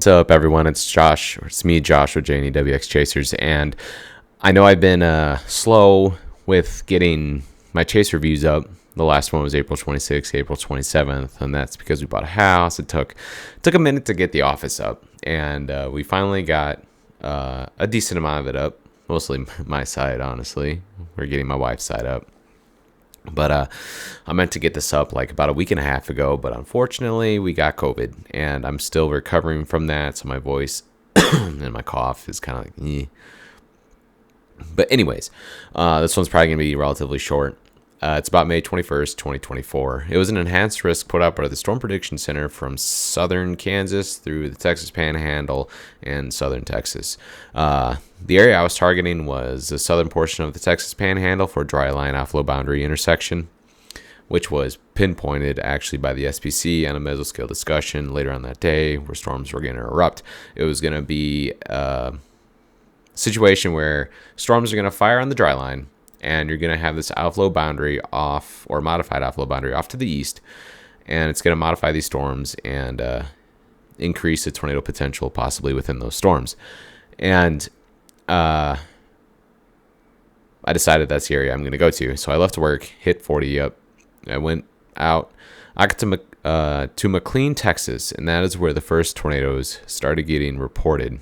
What's up, everyone? It's Josh. It's me, Josh with JNEWX Chasers, and I know I've been slow with getting my chase reviews up. The last one was April 26th, April 27th, and that's because we bought a house. It took a minute to get the office up, and we finally got a decent amount of it up. Mostly my side, honestly. We're getting my wife's side up. But I meant to get this up like about a week and a half ago, but unfortunately we got COVID, and I'm still recovering from that, so my voice and my cough is kind of like, eh. But anyways, this one's probably going to be relatively short. It's about May 21st, 2024. It was an enhanced risk put out by the Storm Prediction Center from southern Kansas through the Texas Panhandle and southern Texas. The area I was targeting was the southern portion of the Texas Panhandle for dry line outflow boundary intersection, which was pinpointed actually by the SPC on a mesoscale discussion later on that day where storms were going to erupt. It was going to be a situation where storms are going to fire on the dry line, and you're going to have this outflow boundary off, or modified outflow boundary off to the east, and it's going to modify these storms and increase the tornado potential possibly within those storms. And I decided that's the area I'm going to go to. So I left work, hit 40 up. I went out. I got to McLean, Texas, and that is where the first tornadoes started getting reported.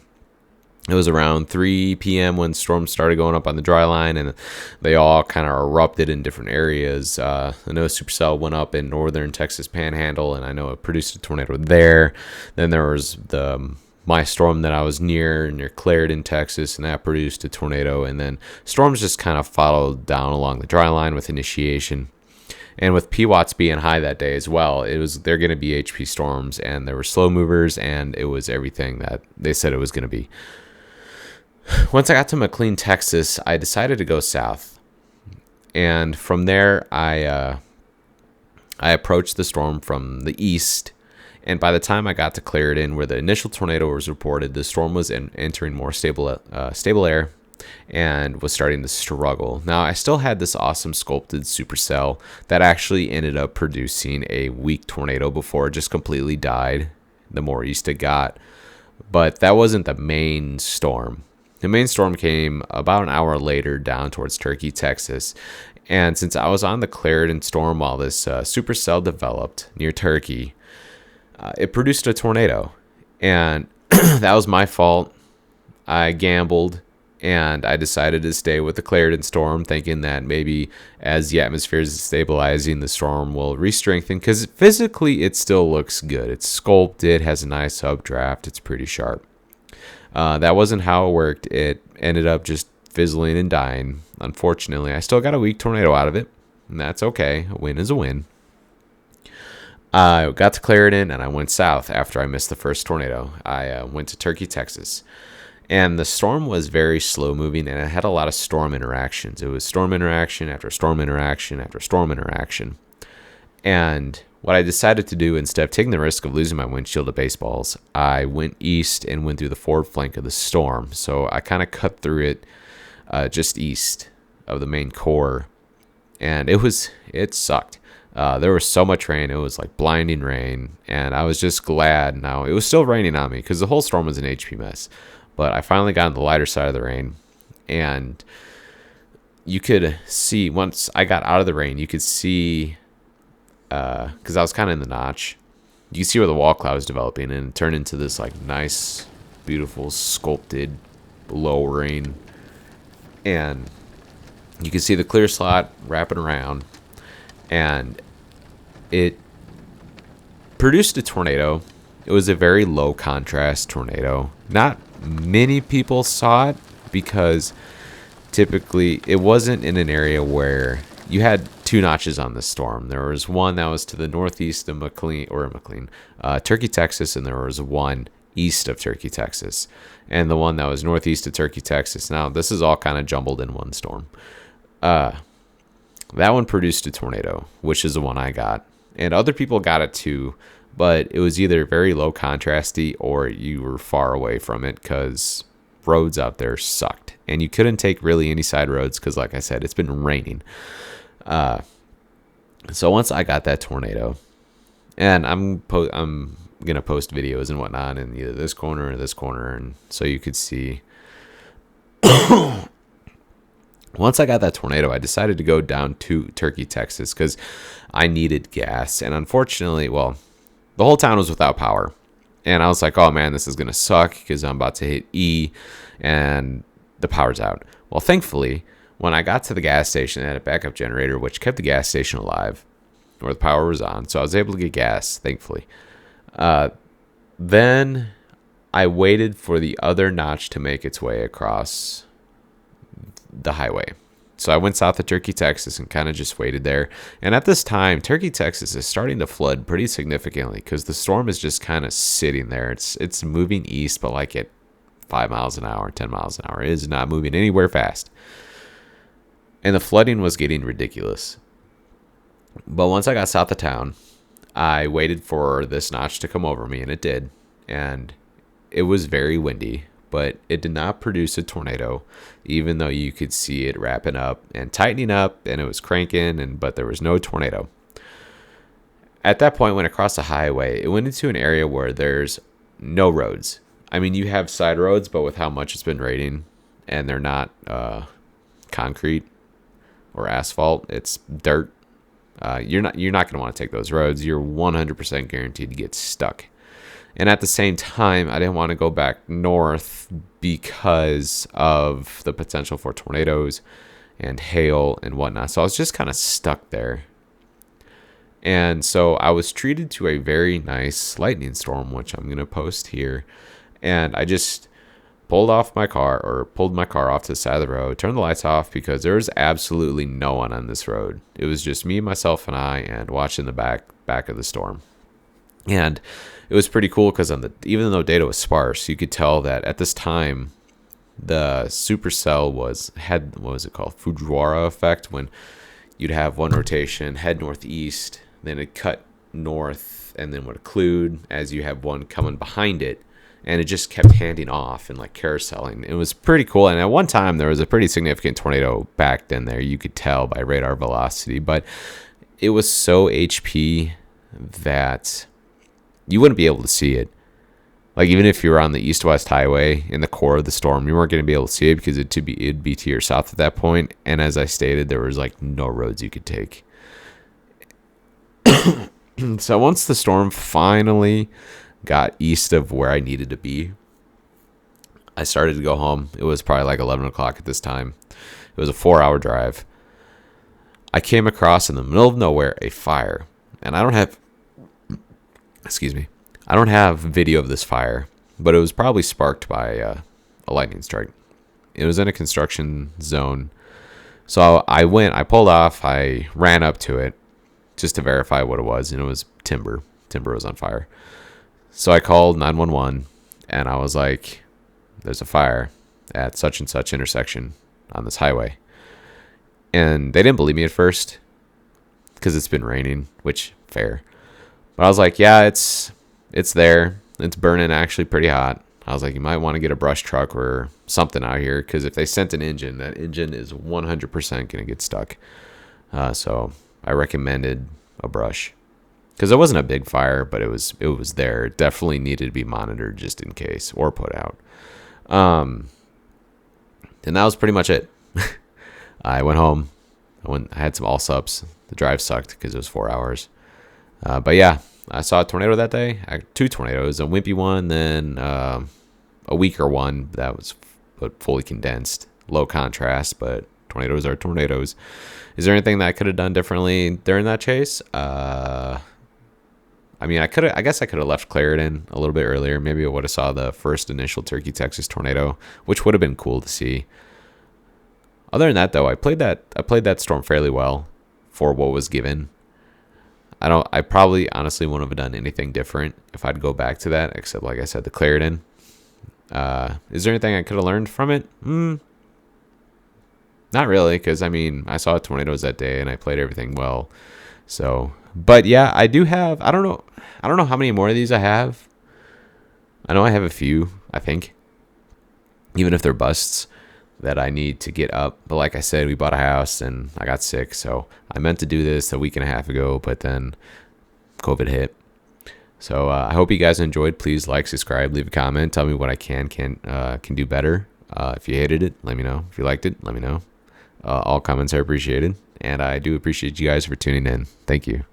It was around 3 p.m. when storms started going up on the dry line, and they all kind of erupted in different areas. I know a supercell went up in northern Texas Panhandle, and I know it produced a tornado there. Then there was my storm that I was near Clarendon, Texas, and that produced a tornado. And then storms just kind of followed down along the dry line with initiation. And with PWATS being high that day as well, they're going to be HP storms, and there were slow movers, and it was everything that they said it was going to be. Once I got to McLean, Texas, I decided to go south, and from there I approached the storm from the east. And by the time I got to Clarendon, where the initial tornado was reported, the storm was entering more stable air and was starting to struggle. Now, I still had this awesome sculpted supercell that actually ended up producing a weak tornado before it just completely died the more east it got. But that wasn't the main storm. The main storm came about an hour later down towards Turkey, Texas. And since I was on the Clarendon storm while this supercell developed near Turkey, it produced a tornado. And that was my fault. I gambled, and I decided to stay with the Clarendon storm, thinking that maybe as the atmosphere is stabilizing, the storm will re-strengthen, because physically it still looks good. It's sculpted, has a nice updraft, it's pretty sharp. That wasn't how it worked. It ended up just fizzling and dying. Unfortunately, I still got a weak tornado out of it, and that's okay. A win is a win. I got to Clarendon, and I went south after I missed the first tornado. I went to Turkey, Texas. And the storm was very slow moving, and it had a lot of storm interactions. It was storm interaction after storm interaction after storm interaction. And what I decided to do, instead of taking the risk of losing my windshield to baseballs, I went east and went through the forward flank of the storm. So I kind of cut through it just east of the main core. And it sucked. There was so much rain. It was like blinding rain. And I was just glad. Now, it was still raining on me because the whole storm was an HP mess. But I finally got on the lighter side of the rain. And you could see, once I got out of the rain, you could see, because I was kind of in the notch, you could see where the wall cloud was developing, and it turned into this like nice, beautiful, sculpted lowering. And you can see the clear slot wrapping around. And it produced a tornado. It was a very low contrast tornado. Not many people saw it because typically it wasn't in an area where you had two notches on the storm. There was one that was to the northeast of Turkey, Texas, and there was one east of Turkey, Texas, and the one that was northeast of Turkey, Texas. Now, this is all kind of jumbled in one storm. That one produced a tornado, which is the one I got, and other people got it too. But it was either very low contrasty or you were far away from it because roads out there sucked. And you couldn't take really any side roads because, like I said, it's been raining. So once I got that tornado, and I'm gonna post videos and whatnot in either this corner or this corner, and so you could see. Once I got that tornado, I decided to go down to Turkey, Texas, because I needed gas. And unfortunately, well, the whole town was without power. And I was like, oh man, this is going to suck because I'm about to hit E and the power's out. Well, thankfully, when I got to the gas station, they had a backup generator, which kept the gas station alive, or the power was on. So I was able to get gas, thankfully. Then I waited for the other notch to make its way across the highway. So I went south of Turkey, Texas, and kind of just waited there. And at this time, Turkey, Texas is starting to flood pretty significantly because the storm is just kind of sitting there. It's moving east, but like at 5 miles an hour, 10 miles an hour. It is not moving anywhere fast. And the flooding was getting ridiculous. But once I got south of town, I waited for this notch to come over me, and it did. And it was very windy, but it did not produce a tornado, even though you could see it wrapping up and tightening up, and it was cranking, but there was no tornado. At that point, when it crossed the highway, it went into an area where there's no roads. I mean, you have side roads, but with how much it's been raining, and they're not concrete or asphalt, it's dirt. You're not going to want to take those roads. You're 100% guaranteed to get stuck. And at the same time, I didn't want to go back north because of the potential for tornadoes and hail and whatnot. So I was just kind of stuck there. And so I was treated to a very nice lightning storm, which I'm going to post here. And I just pulled my car off to the side of the road, turned the lights off because there was absolutely no one on this road. It was just me, myself, and I, and watching the back of the storm. And it was pretty cool because even though data was sparse, you could tell that at this time, the supercell had what was it called, Fujiwara effect, when you'd have one rotation head northeast, then it cut north, and then would occlude as you have one coming behind it, and it just kept handing off and like carouseling. It was pretty cool. And at one time, there was a pretty significant tornado backed in there. You could tell by radar velocity, but it was so HP that you wouldn't be able to see it. Like, even if you were on the east-west highway in the core of the storm, you weren't going to be able to see it because it'd be to your south at that point. And as I stated, there was like no roads you could take. So once the storm finally got east of where I needed to be, I started to go home. It was probably like 11 o'clock at this time. It was a 4-hour drive. I came across in the middle of nowhere a fire. And I don't have video of this fire, but it was probably sparked by a lightning strike. It was in a construction zone. So I pulled off, I ran up to it just to verify what it was, and it was timber. Timber was on fire. So I called 911, and I was like, there's a fire at such and such intersection on this highway. And they didn't believe me at first because it's been raining, which, fair. But I was like, yeah, it's there. It's burning actually pretty hot. I was like, you might want to get a brush truck or something out here because if they sent an engine, that engine is 100% going to get stuck. So I recommended a brush because it wasn't a big fire, but it was there. It definitely needed to be monitored just in case or put out. And that was pretty much it. I went home. I had some all-subs. The drive sucked because it was 4 hours. But yeah, I saw a tornado that day. 2 tornadoes, a wimpy one, then a weaker one that was fully condensed, low contrast, but tornadoes are tornadoes. Is there anything that I could have done differently during that chase? I guess I could have left Clarendon a little bit earlier. Maybe I would have saw the first initial Turkey, Texas tornado, which would have been cool to see. Other than that, though, I played that storm fairly well for what was given. I probably honestly wouldn't have done anything different if I'd go back to that, except, like I said, the Clarendon. Is there anything I could have learned from it? Not really, because, I saw tornadoes that day, and I played everything well. So, but yeah, I do have, I don't know how many more of these I have. I know I have a few, I think, even if they're busts that I need to get up. But like I said, we bought a house and I got sick. So I meant to do this a week and a half ago, but then COVID hit. So I hope you guys enjoyed. Please like, subscribe, leave a comment. Tell me what I can do better. If you hated it, let me know. If you liked it, let me know. All comments are appreciated. And I do appreciate you guys for tuning in. Thank you.